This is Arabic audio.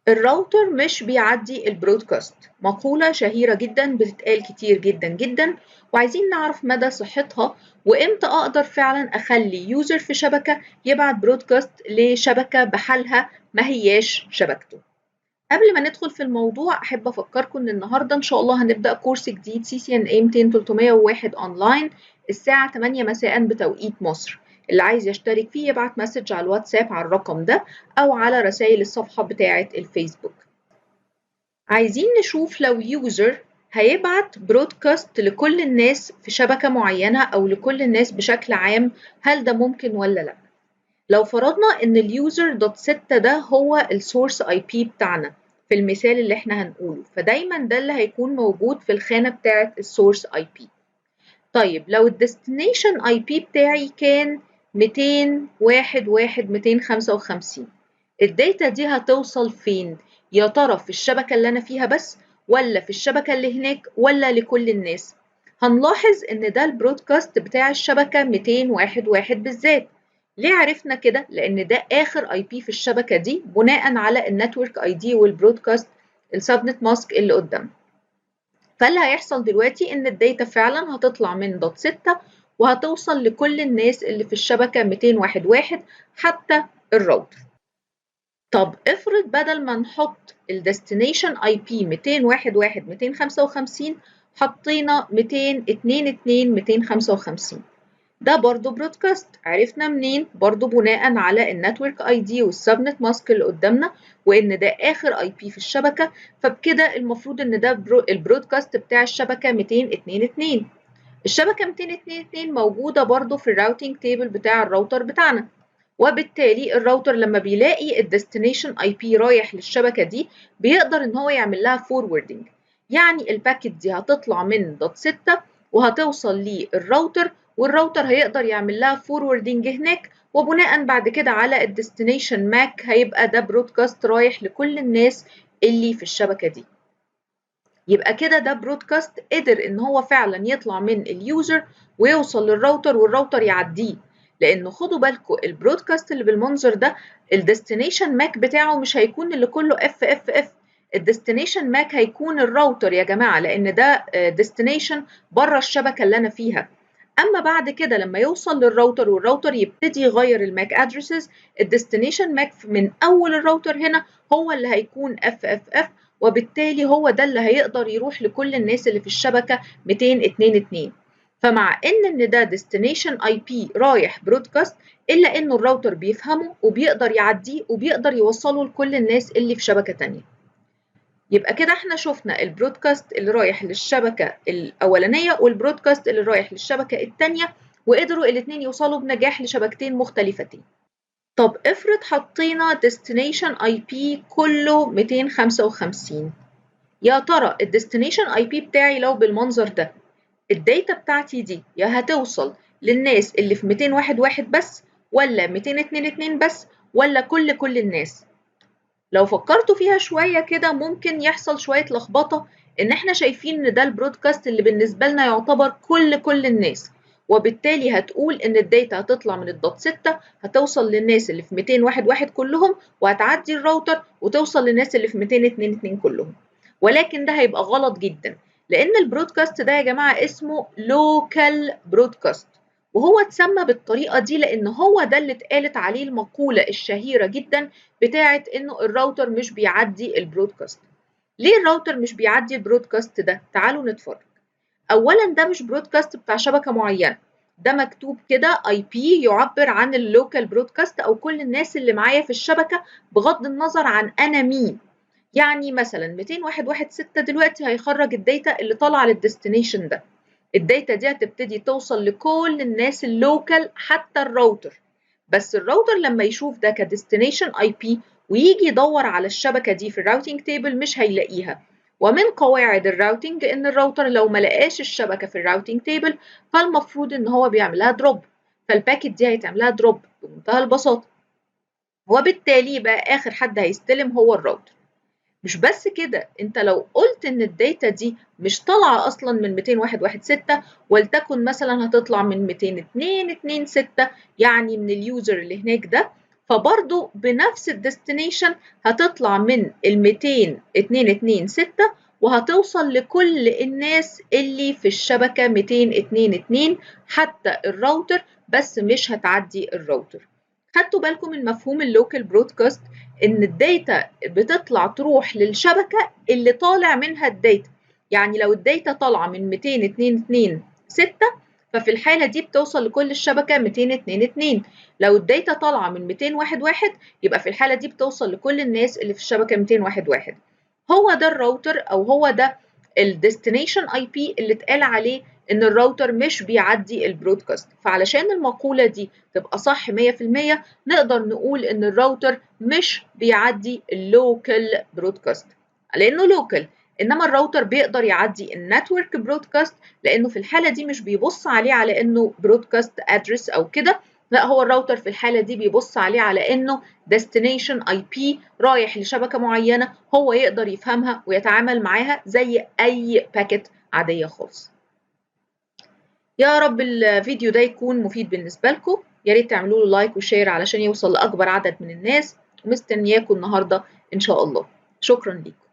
الراوتر مش بيعدي البرودكاست، مقولة شهيرة جدا بتتقال كتير جدا جدا، وعايزين نعرف مدى صحتها وامتى اقدر فعلا اخلي يوزر في شبكة يبعت برودكاست لشبكة بحالها ما هياش شبكته. قبل ما ندخل في الموضوع احب افكركم ان النهارده ان شاء الله هنبدأ كورس جديد CCNA 200 301 اونلاين الساعة 8 مساء بتوقيت مصر. اللي عايز يشترك فيه يبعت مسج على الواتساب على الرقم ده او على رسائل الصفحة بتاعة الفيسبوك. عايزين نشوف لو يوزر هيبعت برودكاست لكل الناس في شبكة معينة أو لكل الناس بشكل عام، هل ده ممكن ولا لأ؟ لو فرضنا إن اليوزر دوت 6 ده هو السورس اي بي بتاعنا في المثال اللي احنا هنقوله، فدايما ده اللي هيكون موجود في الخانة بتاعة السورس اي بي. طيب لو الديستنيشن اي بي بتاعي كان 201.1.255، الداتا دي هتوصل فين؟ يا ترى في الشبكة اللي أنا فيها بس، ولا في الشبكة اللي هناك، ولا لكل الناس؟ هنلاحظ إن ده البرودكاست بتاع الشبكة 201.1 بالذات. ليه عرفنا كده؟ لأن ده آخر اي بي في الشبكة دي بناء على النتورك اي دي والبرودكاست السبنت ماسك اللي قدامنا. فاللي هيحصل دلوقتي إن الداتا فعلا هتطلع من دوت 6 وهتوصل لكل الناس اللي في الشبكة 201.1 حتى الراوتر. طب افرض بدل ما نحط الديستنيشن اي بي 201.1.255 حطينا 202.255، ده برضو برودكاست. عرفنا منين؟ برضو بناء على النتورك اي دي والسبنت ماسك اللي قدامنا، وان ده اخر اي بي في الشبكه، فبكده المفروض ان ده البرودكاست بتاع الشبكه 202.2. الشبكه 202.2 موجوده برضو في الراوتينج تيبل بتاع الراوتر بتاعنا، وبالتالي الراوتر لما بيلاقي الديستنيشن اي بي رايح للشبكه دي بيقدر ان هو يعمل لها فوروردنج. يعني الباكيت دي هتطلع من دوت 6 وهتوصل للراوتر، والراوتر هيقدر يعمل لها فوروردنج هناك، وبناء بعد كده على الديستنيشن ماك هيبقى ده برودكاست رايح لكل الناس اللي في الشبكه دي. يبقى كده ده برودكاست قدر ان هو فعلا يطلع من اليوزر ويوصل للراوتر والراوتر يعديه. لانه خدوا بالكم البرودكاست اللي بالمنظر ده الديستنيشن ماك بتاعه مش هيكون اللي كله اف اف اف، الديستنيشن ماك هيكون الراوتر يا جماعه، لان ده ديستنيشن بره الشبكه اللي انا فيها. اما بعد كده لما يوصل للراوتر والراوتر يبتدي يغير الماك ادرسز، الديستنيشن ماك من اول الراوتر هنا هو اللي هيكون اف اف اف، وبالتالي هو ده اللي هيقدر يروح لكل الناس اللي في الشبكة 202.2. فمع ان ده destination IP رايح برودكاست، الا انه الراوتر بيفهمه وبيقدر يعديه وبيقدر يوصله لكل الناس اللي في شبكة تانية. يبقى كده احنا شفنا البرودكاست اللي رايح للشبكة الأولانية والبرودكاست اللي رايح للشبكة التانية، وقدروا الاتنين يوصلوا بنجاح لشبكتين مختلفتين. طب افرض حطينا destination IP كله 255، يا ترى الديستنيشن اي بي بتاعي لو بالمنظر ده الداتا بتاعتي دي يا هتوصل للناس اللي في 201.1 بس، ولا 202.2 بس، ولا كل الناس؟ لو فكرتوا فيها شوية كده ممكن يحصل شوية لخبطة، إن إحنا شايفين إن ده البرودكاست اللي بالنسبة لنا يعتبر كل الناس، وبالتالي هتقول إن الداتا هتطلع من الدوت 6 هتوصل للناس اللي في 201.1 كلهم، وهتعدي الراوتر وتوصل للناس اللي في 202.2 كلهم. ولكن ده هيبقى غلط جدا، لأن البرودكاست ده يا جماعة اسمه لوكال برودكاست، وهو اتسمى بالطريقة دي لأن هو ده اللي اتقالت عليه المقولة الشهيرة جدا بتاعة إنه الراوتر مش بيعدي البرودكاست. ليه الراوتر مش بيعدي البرودكاست ده؟ تعالوا نتفرج. أولا ده مش برودكاست بتاع شبكة معينة، ده مكتوب كده اي بي يعبر عن اللوكال برودكاست أو كل الناس اللي معايا في الشبكة بغض النظر عن أنا مين. يعني مثلا 201.1.6 دلوقتي هيخرج الداتا اللي طالعة للديستنيشن ده، الداتا دي هتبتدي توصل لكل الناس اللوكال حتى الراوتر، بس الراوتر لما يشوف ده كديستنيشن اي بي ويجي يدور على الشبكه دي في الراوتينج تيبل مش هيلاقيها. ومن قواعد الراوتينج ان الراوتر لو ما لقاش الشبكه في الراوتينج تيبل فالمفروض ان هو بيعملها دروب، فالباكيت دي هيتعملها دروب بمنتهى البساطه، وبالتالي يبقى اخر حد هيستلم هو الراوتر. مش بس كده، انت لو قلت ان الداتا دي مش طالعه اصلا من 201.1.6 ولتكن مثلا هتطلع من 202.2.6 يعني من اليوزر اللي هناك ده، فبرضو بنفس الديستنيشن هتطلع من ال 200.226 وهتوصل لكل الناس اللي في الشبكة 200.2.2 حتى الراوتر، بس مش هتعدي الراوتر. خدتوا بالكم من مفهوم اللوكال برودكاست؟ ان الداتا بتطلع تروح للشبكة اللي طالع منها الداتا. يعني لو الداتا طالعة من 200.226 ففي الحالة دي بتوصل لكل الشبكة 200.2.2. لو الداتا طالعة من 201.1 يبقى في الحالة دي بتوصل لكل الناس اللي في الشبكة 201.1. هو ده الراوتر، أو هو ده الديستنيشن اي بي اللي اتقال عليه ان الراوتر مش بيعدي البرودكاست. فعلشان المقولة دي تبقى صح 100% نقدر نقول ان الراوتر مش بيعدي اللوكال برودكاست لانه لوكال، انما الراوتر بيقدر يعدي النتورك برودكاست لانه في الحالة دي مش بيبص عليه على انه برودكاست ادرس او كده. لا، هو الراوتر في الحالة دي بيبص عليه على انه destination IP رايح لشبكة معينة هو يقدر يفهمها ويتعامل معاها زي اي باكيت عادية خالص. يا رب الفيديو ده يكون مفيد بالنسبة لكم، يا ريت تعملوا له لايك وشير علشان يوصل لأكبر عدد من الناس، ومستنياكم النهاردة إن شاء الله. شكرا لكم.